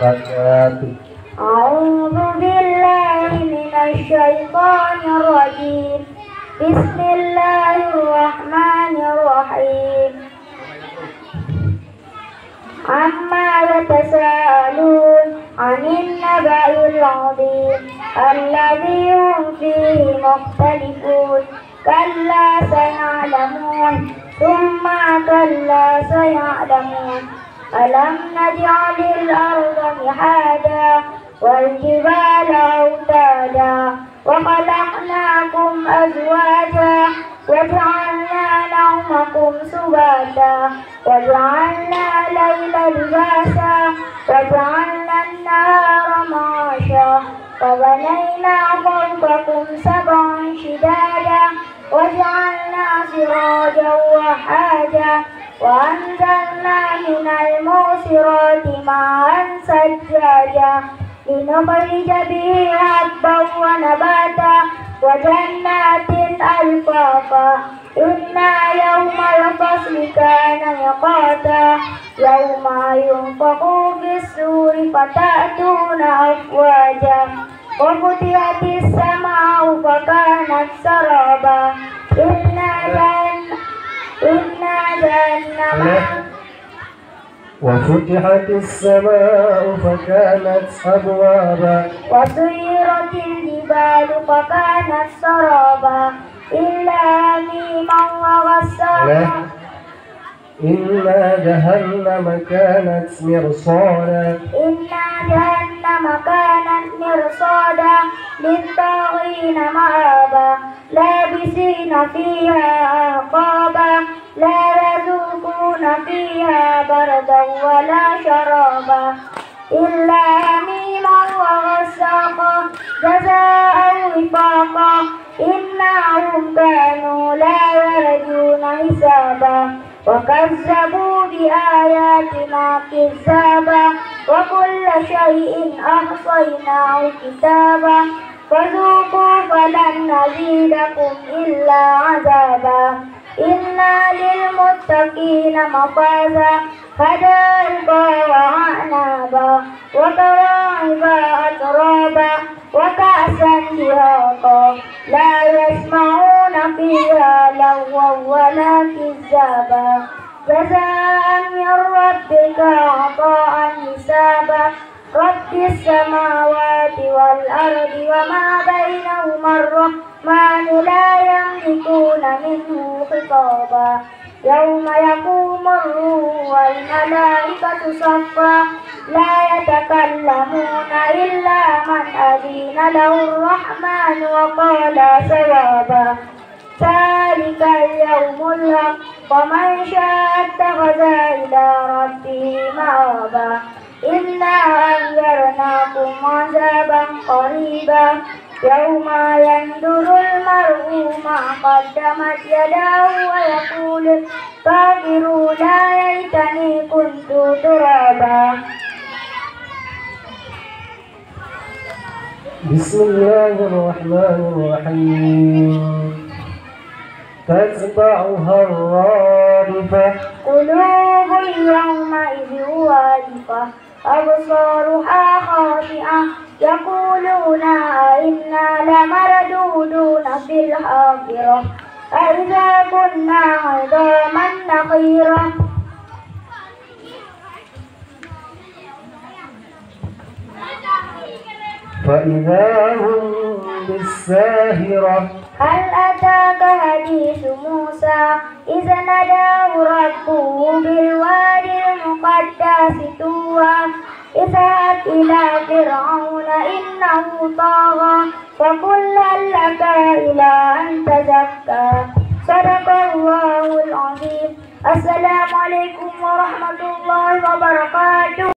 وبركاته. أعوذ بالله من الشيطان الرجيم. بسم الله الرحمن الرحيم. عما يتساءلون عن النبأ العظيم الذي هم فيه مختلفون. كلا سيعلمون ثم كلا سيعلمون. ألم نجعل الأرض مهادا والجبال أوتادا وخلقناكم أزواجا وجعلنا نومكم سباتا وجعلنا الليل لباسا وجعلنا النهار معاشا وبنينا فوقكم سبعا شدادا وجعلنا سراجا وحاجا وأنزلنا من المعصرات ماء ثجاجا لنخرج به حبا ونباتا وجنات ألفافا. إنا يوم الفصل كان ميقاتا يوم ينفخ في الصور فتأتون أفواجا وفتحت السماء فكانت سرابا. إنا جهنم وفتحت السماء فكانت أبوابا وسيرت الجبال فكانت سرابا إلا حميما وغساقا. إنا جهنم كانت مرصادا إنا جهنم كانت مرصادا للطاغين مآبا لابسين فيها أحقابا لا يذوقون فيها بردا ولا شرابا إلا حميما وغساقا جزاء وفاقا. إنهم كانوا لا يرجون حسابا وكذبوا بآياتنا كذابا وكل شيء أحصيناه كتابا فذوقوا فلن نزيدكم إلا عذابا. إنا للمتقين مفازا حدائق وأعنابا وكواعب أترابا وكأسا دهاقا لا يسمعون فيها لغوا ولا كذابا جزاء من ربك عطاء حسابا. رب السماوات والأرض وما بينهما الرحمن لا يملكون منه خطابا. يوم يقوم الروح والملائكة صفا لا يتكلمون إلا من أذن له الرحمن وقال صوابا. ذلك اليوم الحق ومن شاء اتخذ إلى ربه مآبا. إنا أنذرناكم عذابا قريبا يوم ينظر المرء ما قدمت يداه ويقول الكافر يا ليتني كنت ترابا. بسم الله الرحمن الرحيم. تتبعها الرادفة قلوب يومئذ واجفة أبصارها خاشعة يقولون أئنا لمردودون في الحافرة أئذا كنا عظاما نخرة. فإذا هم بالساهرة. هل أتاك حديث موسى إذ ناداه ربه بالوادي المقدس طوى اذهب إلى فرعون إنه طغى فقل هل لك إلى أن تزكى. صدق الله العظيم. السلام عليكم ورحمة الله وبركاته.